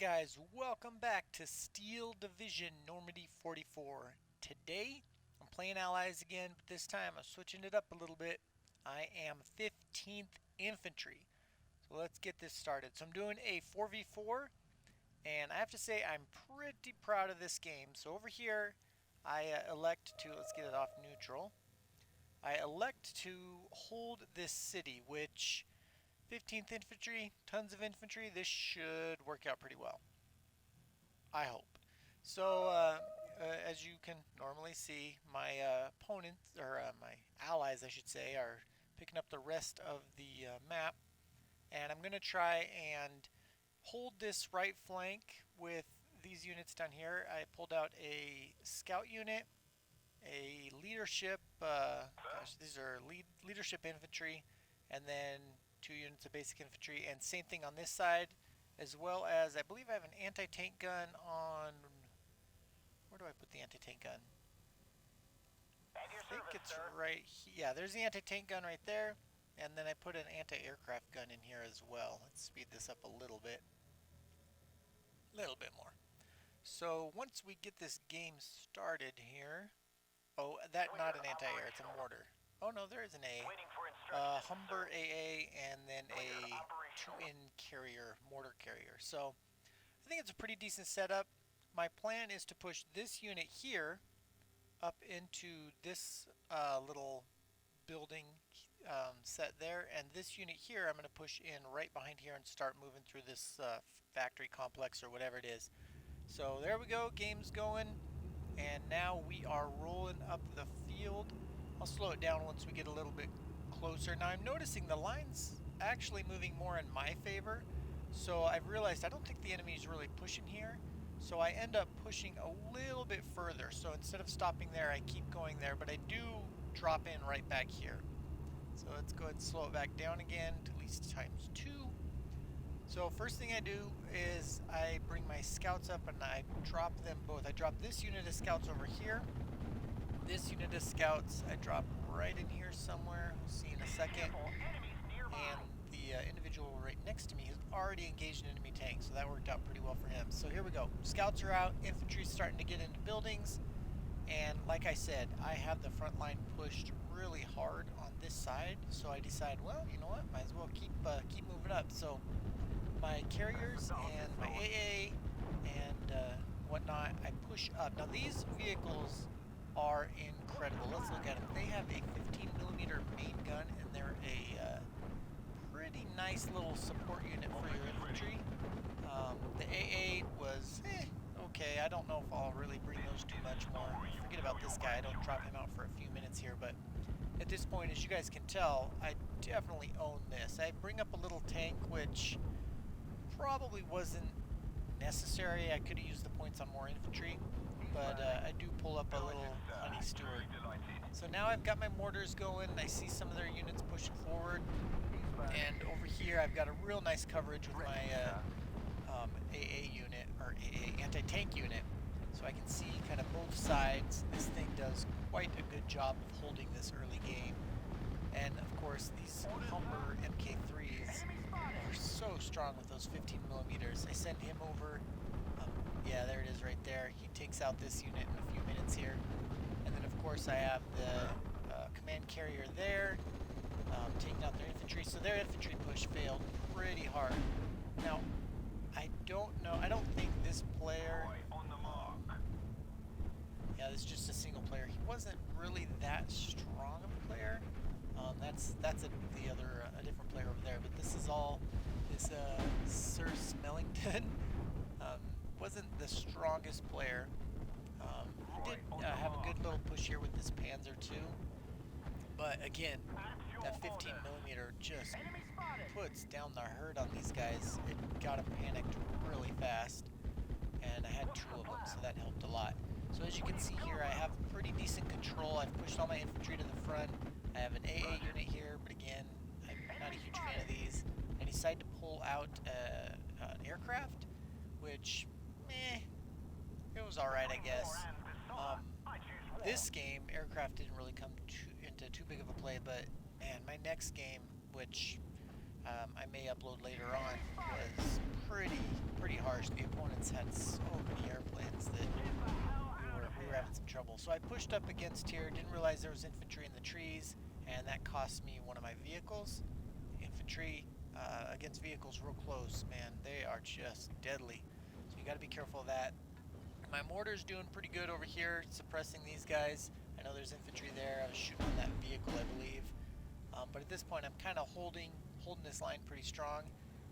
guys, welcome back to Steel Division Normandy 44. Today, I'm playing Allies again, but this time I'm switching it up a little bit. I am 15th Infantry. So let's get this started. So I'm doing a 4v4, and I have to say I'm pretty proud of this game. So over here, I elect to, let's get it off neutral. I elect to hold this city, which 15th Infantry, tons of infantry, this should work out pretty well. I hope. So, as you can normally see, my opponents, or my allies, I should say, are picking up the rest of the map. And I'm going to try and hold this right flank with these units down here. I pulled out a scout unit, a leadership, gosh, these are leadership infantry, and then 2 units of basic infantry, and same thing on this side, as well as I believe I have an anti-tank gun on, where do I put the anti-tank gun? I think it's right here. Yeah, there's the anti-tank gun right there, and then I put an anti-aircraft gun in here as well. Let's speed this up a little bit more. So once we get this game started here, oh, that not an anti-air, it's a mortar. Oh no, there is an A. Humber AA and then a 2-in carrier, mortar carrier. So I think it's a pretty decent setup. My plan is to push this unit here up into this little building set there, and this unit here I'm going to push in right behind here and start moving through this factory complex or whatever it is. So there we go, game's going. And now we are rolling up the field. I'll slow it down once we get a little bit closer. Now I'm noticing the line's actually moving more in my favor. So I've realized I don't think the enemy is really pushing here. So I end up pushing a little bit further. So instead of stopping there, I keep going there. But I do drop in right back here. So let's go ahead and slow it back down again to at least times 2. So first thing I do is I bring my scouts up and I drop them both. I drop this unit of scouts over here. This unit of scouts I drop right in here somewhere. We'll see in a second. And the individual right next to me has already engaged an enemy tank, so that worked out pretty well for him. So here we go. Scouts are out. Infantry's starting to get into buildings. And like I said, I have the front line pushed really hard on this side. So I decide, well, you know what? Might as well keep moving up. So my carriers and my AA and whatnot, I push up. Now these vehicles are incredible. Let's look at them. They have a 15mm main gun, and they're a pretty nice little support unit for your infantry. The AA was okay. I don't know if I'll really bring those too much more. Forget about this guy. I don't drop him out for a few minutes here, but at this point, as you guys can tell, I definitely own this. I bring up a little tank, which probably wasn't necessary. I could have used the points on more infantry, but I do pull up a little honey steward. So now I've got my mortars going. I see some of their units pushing forward, and over here I've got a real nice coverage with my AA unit, or AA anti-tank unit, so I can see kind of both sides. This thing does quite a good job of holding this early game. And of course, these Humber MK3s are so strong with those 15mm. I send him over. Yeah, there it is right there. He takes out this unit in a few minutes here. And then of course I have the command carrier there, taking out their infantry. So their infantry push failed pretty hard. Now, I don't know. I don't think this player... yeah, this is just a single player. He wasn't really that strong of a player. That's a different player over there. But this is all this Sir Smellington. Wasn't the strongest player. He did have a good little push here with this Panzer too. But again, that 15mm just puts down the hurt on these guys. It got them panicked really fast, and I had 2 of them, so that helped a lot. So as you can see here, I have pretty decent control. I've pushed all my infantry to the front. I have an AA unit here, but again, I'm not a huge fan of these. I decide to pull out an aircraft, which, it was alright, I guess. This game, aircraft didn't really come into too big of a play, but man, my next game, which I may upload later on, was pretty harsh. The opponents had so many airplanes that we were having some trouble. So I pushed up against here, didn't realize there was infantry in the trees, and that cost me one of my vehicles. Infantry against vehicles real close, man, they are just deadly. So you got to be careful of that. My mortar's doing pretty good over here, suppressing these guys. I know there's infantry there. I was shooting on that vehicle, I believe. But at this point, I'm kind of holding this line pretty strong.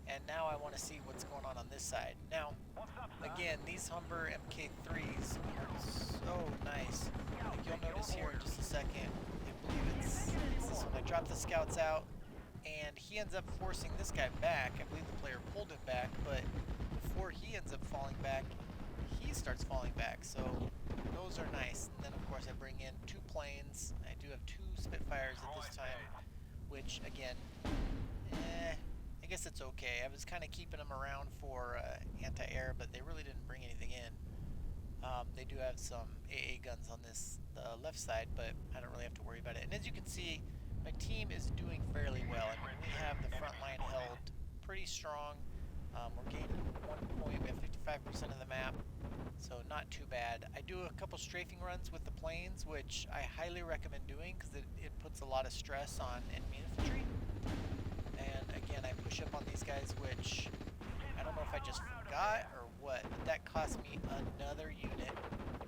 And now I want to see what's going on this side. Now, again, these Humber MK3s are so nice. Like you'll notice here in just a second, I believe it's this one. I dropped the scouts out, and he ends up forcing this guy back. I believe the player pulled him back, but before he ends up falling back, he starts falling back. So those are nice. And then, of course, I bring in 2 planes. I do have 2 Spitfires at this time, which, again, I guess it's okay. I was kind of keeping them around for anti-air, but they really didn't bring anything in. They do have some AA guns on the left side, but I don't really have to worry about it. And as you can see, my team is doing fairly well. I mean, we have the front line held pretty strong. We're gaining 1 point. We have 55% of the map, so not too bad. I do a couple strafing runs with the planes, which I highly recommend doing because it puts a lot of stress on enemy infantry. And again, I push up on these guys, which I don't know if I just forgot or what, but that cost me another unit.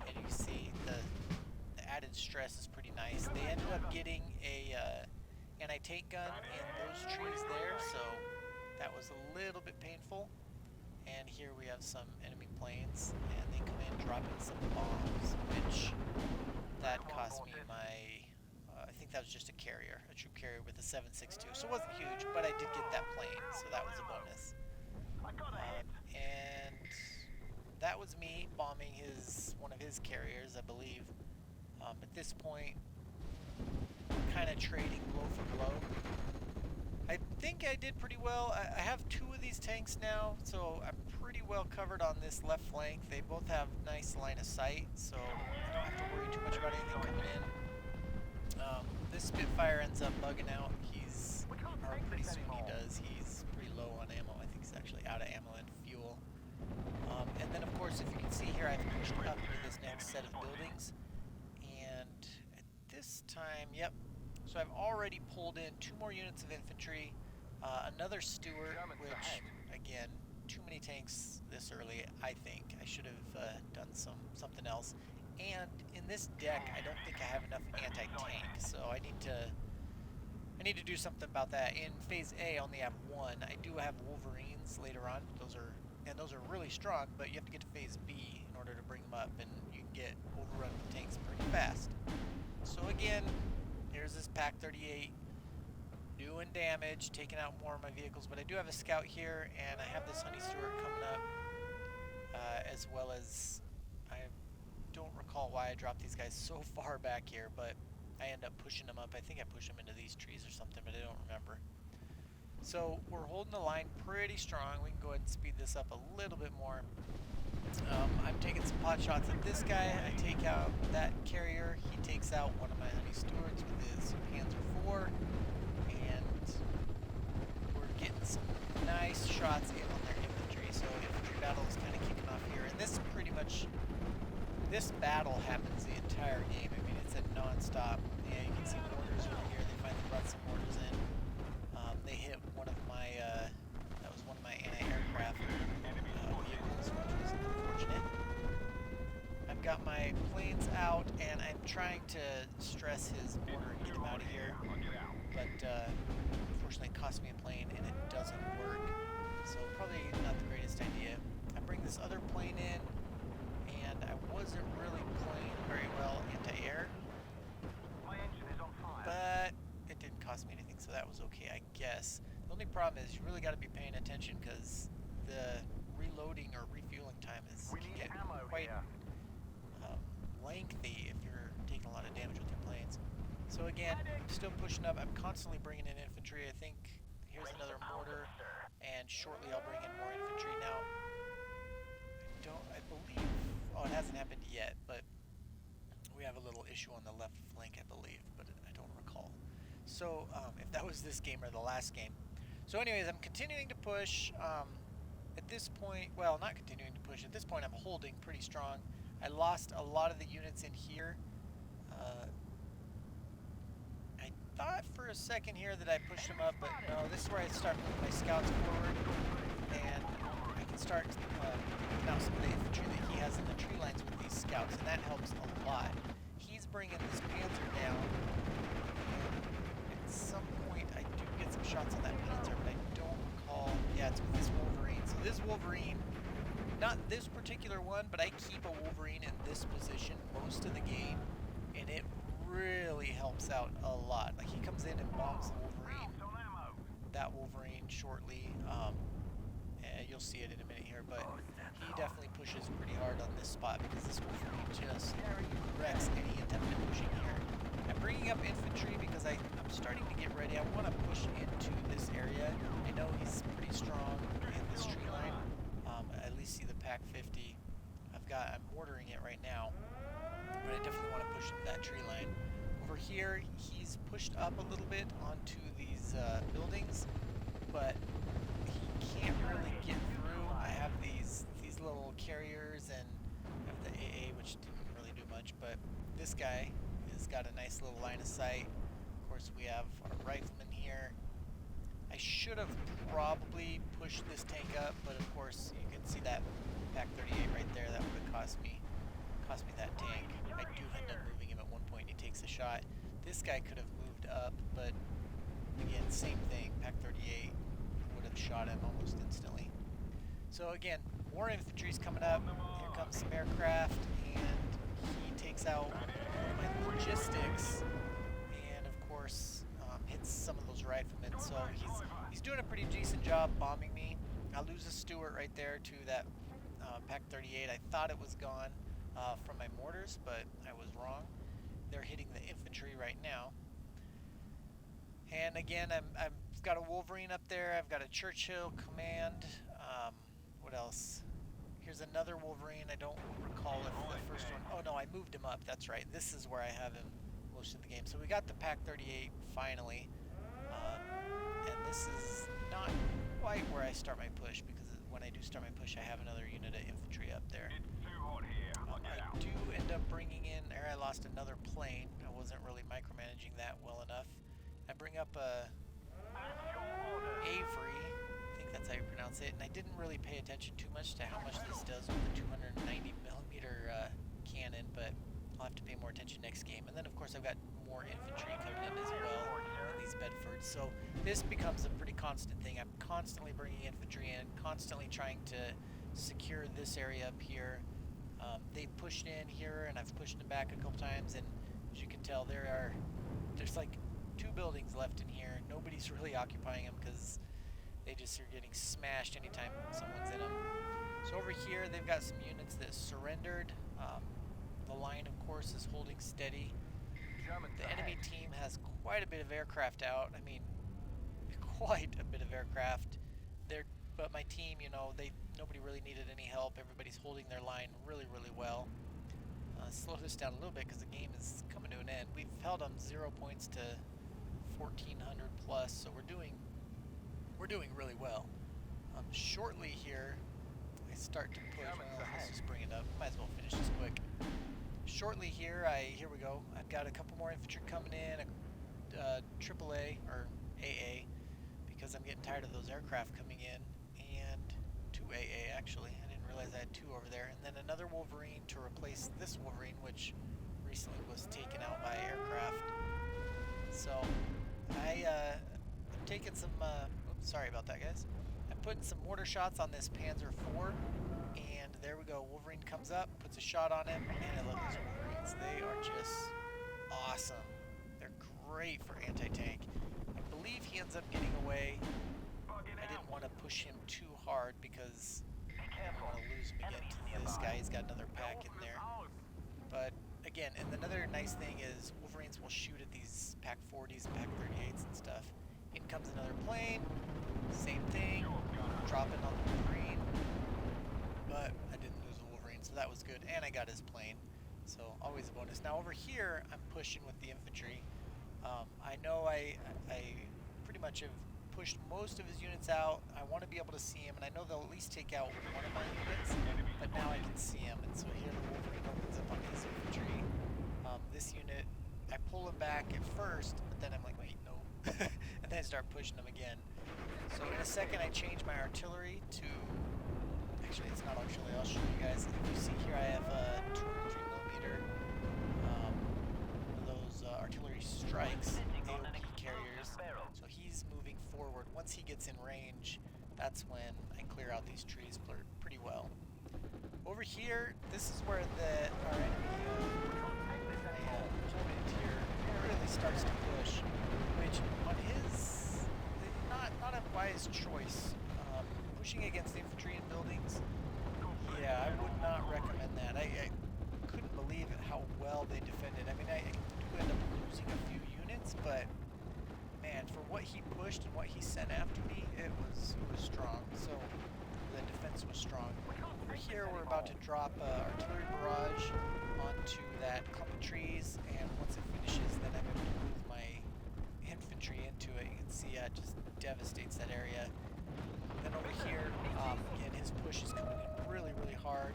And you see the added stress is pretty nice. They ended up getting a anti-tank gun in those trees there, so that was a little bit painful. And here we have some enemy planes, and they come in dropping some bombs, which that cost me my, I think that was just a carrier, a troop carrier with a 7.62. So it wasn't huge, but I did get that plane, so that was a bonus. And that was me bombing one of his carriers, I believe. At this point, kind of trading blow for blow. I think I did pretty well. I have 2 of these tanks now, so I'm pretty well covered on this left flank. They both have nice line of sight, so I don't have to worry too much about anything coming in. This Spitfire ends up bugging out. Or pretty soon he does. He's pretty low on ammo. I think he's actually out of ammo and fuel. And then, of course, if you can see here, I've pushed up into this next set of buildings. And at this time, yep. So I've already pulled in 2 more units of infantry, another Stewart, which, again, too many tanks this early, I think. I should have done something else. And in this deck, I don't think I have enough anti-tank, so I need to do something about that. In Phase A, I only have 1. I do have Wolverines later on. Those are really strong, but you have to get to Phase B in order to bring them up, and you can get overrun with tanks pretty fast. So again, here's this Pack 38 doing damage, taking out more of my vehicles, but I do have a scout here, and I have this Honey Stewart coming up, as well as, I don't recall why I dropped these guys so far back here, but I end up pushing them up. I think I push them into these trees or something, but I don't remember. So we're holding the line pretty strong. We can go ahead and speed this up a little bit more. I'm taking some pot shots at this guy. I take out that carrier. He takes out one of my Honey Stewards with his Panzer 4. And we're getting some nice shots in on their infantry. So infantry battle is kind of kicking off here. And this battle happens the entire game. I mean, it's a non-stop. Yeah, you can see mortars over here. They finally brought some mortars in. They hit one of my, that was one of my anti-aircraft vehicles, which was unfortunate. I've got my planes out, and I'm trying to stress his mortar and get him out of here. But unfortunately, it cost me a plane, and it doesn't work. So probably not the greatest idea. I bring this other plane in, and I wasn't really playing very well anti-air. But it didn't cost me anything, so that was okay, I guess. The only problem is you really got to be paying attention because the reloading or refueling time can get quite lengthy if you're taking a lot of damage with your planes. So again, I'm still pushing up. I'm constantly bringing in infantry. I think here's another mortar, and shortly I'll bring in more infantry. Now, I believe, oh, it hasn't happened yet, but we have a little issue on the left flank, I believe, but I don't recall. So if that was this game or the last game. So anyways, I'm continuing to push. At this point, well, not continuing to push. At this point, I'm holding pretty strong. I lost a lot of the units in here. I thought for a second here that I pushed them up, but no, this is where I start moving my scouts forward, and I can start picking out some of the infantry that he has in the tree lines with these scouts, and that helps a lot. He's bringing this Panzer down, and at some point I do get some shots on that Panzer, but I don't recall. Yeah, it's with this Wolverine. So this Wolverine, not this particular one, but I keep a Wolverine in this position most of the game, and it really helps out a lot. Like, he comes in and bombs the Wolverine, that Wolverine shortly. You'll see it in a minute here, but he definitely pushes pretty hard on this spot because this Wolverine just wrecks any attempt at pushing here. I'm bringing up infantry because I'm starting to get ready. I want to push into this area. I know he's pretty strong in this tree line. At least see the Pack 50. I'm mortaring it right now, but I definitely want to push into that tree line. Over here, he's pushed up a little bit onto these buildings, but he can't really get through. I have these little carriers, and I have the AA, which didn't really do much, but this guy has got a nice little line of sight. Of course, we have our rifleman here. I should have probably pushed this tank up, but of course you can see that Pack 38 right there. That would have cost me that tank. I do end up moving him at one point. He takes a shot. This guy could have moved up, but again, same thing. Pack 38 would have shot him almost instantly. So again, more infantry's coming up. Here comes some aircraft, and he takes out my logistics, and of course hits some of those riflemen. So he's doing a pretty decent job bombing me. I lose a Stuart right there to that Pack 38. I thought it was gone from my mortars, but I was wrong. They're hitting the infantry right now. And again, I've got a Wolverine up there. I've got a Churchill Command. What else? Here's another Wolverine. I don't recall if the first one... Oh no, I moved him up. That's right. This is where I have him most of the game. So we got the Pack 38 finally. And this is not quite where I start my push, because when I do start my push, I have another unit of infantry up there. I do end up bringing in, or I lost another plane. I wasn't really micromanaging that well enough. I bring up a Avery, I think that's how you pronounce it, and I didn't really pay attention too much to how much this does with the 290 millimeter cannon, but I'll have to pay more attention next game. And then of course I've got more infantry coming in as well in these Bedfords. So this becomes a pretty constant thing. I'm constantly bringing infantry in, constantly trying to secure this area up here. They pushed in here, and I've pushed them back a couple times, and as you can tell, there's like 2 buildings left in here. Nobody's really occupying them because they just are getting smashed anytime someone's in them. So over here, they've got some units that surrendered. The line, of course, is holding steady. The enemy team has quite a bit of aircraft out. I mean, quite a bit of aircraft. But my team, you know, nobody really needed any help. Everybody's holding their line really, really well. Slow this down a little bit because the game is coming to an end. We've held them 0 points to 1,400 plus, so we're doing really well. Shortly here, I start to push. Well, let's just bring it up. Might as well finish this quick. Shortly here we go. I've got a couple more infantry coming in, a AAA or AA, because I'm getting tired of those aircraft coming in, and 2 AA actually. I didn't realize I had 2 over there, and then another Wolverine to replace this Wolverine, which recently was taken out by aircraft. So I'm taking some. Oops, sorry about that, guys. I'm putting some mortar shots on this Panzer IV, and there we go. Wolverine comes up, puts a shot on him, and I love these Wolverines. They are just awesome. They're great for anti-tank. I believe he ends up getting away. I didn't want to push him too hard because I didn't want to lose him again to this guy. He's got another pack in there. But again, and another nice thing is Wolverines will shoot at these Pack 40s and Pack 38s and stuff. In comes another plane. Same thing. Dropping on the Wolverine. But I didn't lose the Wolverine, so that was good. And I got his plane. So always a bonus. Now over here, I'm pushing with the infantry. I know I pretty much have pushed most of his units out. I want to be able to see him, and I know they'll at least take out one of my units, but now I can see him, and so here the Wolverine opens up on his infantry. This unit, I pull him back at first, but then I'm like, wait, no. And then I start pushing him again. So in a second I change my artillery to, actually it's not artillery, I'll show you guys. If you see here I have a 203mm, one of those artillery strikes, AOP carriers. So he's moving forward. Once he gets in range, that's when I clear out these trees pretty well. Over here, this is where our enemy opponent here really starts to push, which on his, not a wise choice. Pushing against infantry and buildings, yeah, I would not recommend that. I couldn't believe how well they defended. I mean, I do end up losing a few units, but man, for what he pushed and what he sent after me, it was strong. So the defense was strong. Over here, we're about to drop artillery barrage onto that clump of trees, and once it finishes, then I'm able to move my infantry into it. You can see it just devastates that area. Then over here, again, his push is coming in really, really hard.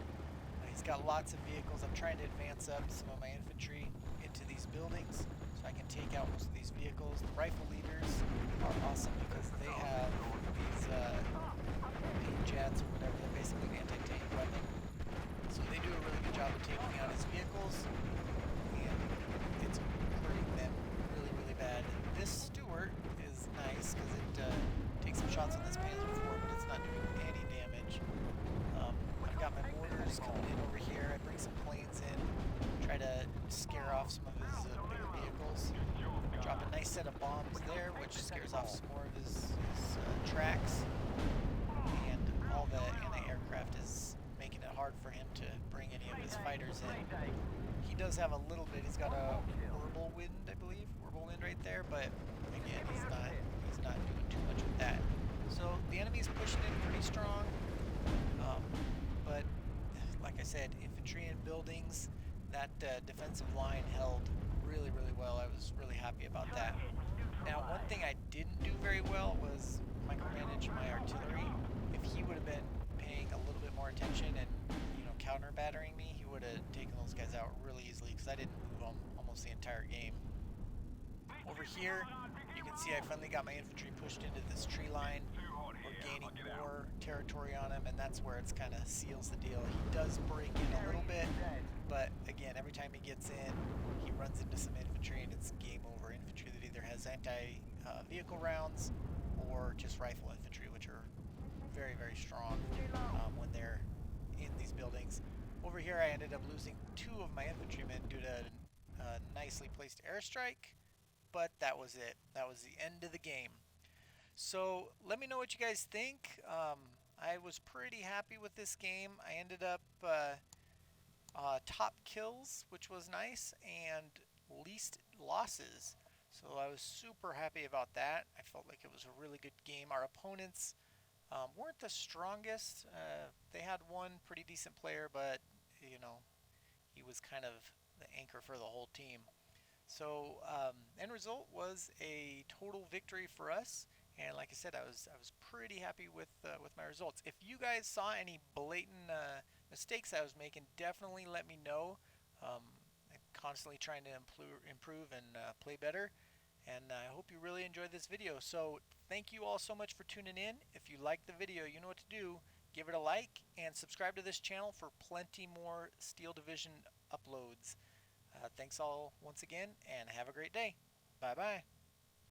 He's got lots of vehicles. I'm trying to advance up some of my infantry into these buildings so I can take out most of these vehicles. The rifle leaders are awesome because they have these jets or whatever. They're basically an anti-tank weapon. So they do a really good job of taking out his vehicles, and it's hurting them really, really bad. This Stuart is nice because it takes some shots on this Panzer IV, but it's not doing any damage. I've got my mortars coming in over here. I bring some planes in, try to scare off some of his bigger vehicles. Drop a nice set of bombs there, which scares off some more of his tracks. And all the anti-aircraft is making it hard for him to bring any of his fighters in. He does have a little bit. He's got a whirlwind, I believe, whirlwind right there, but again, he's not doing too much with that. So the enemy's pushing in pretty strong, but like I said, infantry and buildings, that defensive line held really, really well. I was really happy about that. Now, one thing I didn't do very well was micromanage my artillery. If he would have been paying a little bit more attention and, counter battering me, he would have taken those guys out really easily because I didn't move them almost the entire game. Over here, you can see I finally got my infantry pushed into this tree line. We're gaining more territory on him, and that's where it's kind of seals the deal. He does break in a little bit, but again, every time he gets in, he runs into some infantry, and it's game over. Infantry that either has anti-vehicle rounds or just rifle infantry, which are very, very strong when they're in these buildings. Over here, I ended up losing 2 of my infantrymen due to a nicely placed airstrike. But that was it. That was the end of the game. So let me know what you guys think. I was pretty happy with this game. I ended up top kills, which was nice, and least losses. So I was super happy about that. I felt like it was a really good game. Our opponents weren't the strongest. They had one pretty decent player, but he was kind of the anchor for the whole team. So end result was a total victory for us, and like I said, I was pretty happy with my results. If you guys saw any blatant mistakes I was making, definitely let me know. I'm constantly trying to improve and play better, and I hope you really enjoyed this video. So thank you all so much for tuning in. If you liked the video, you know what to do. Give it a like and subscribe to this channel for plenty more Steel Division uploads. Thanks all once again, and have a great day. Bye-bye.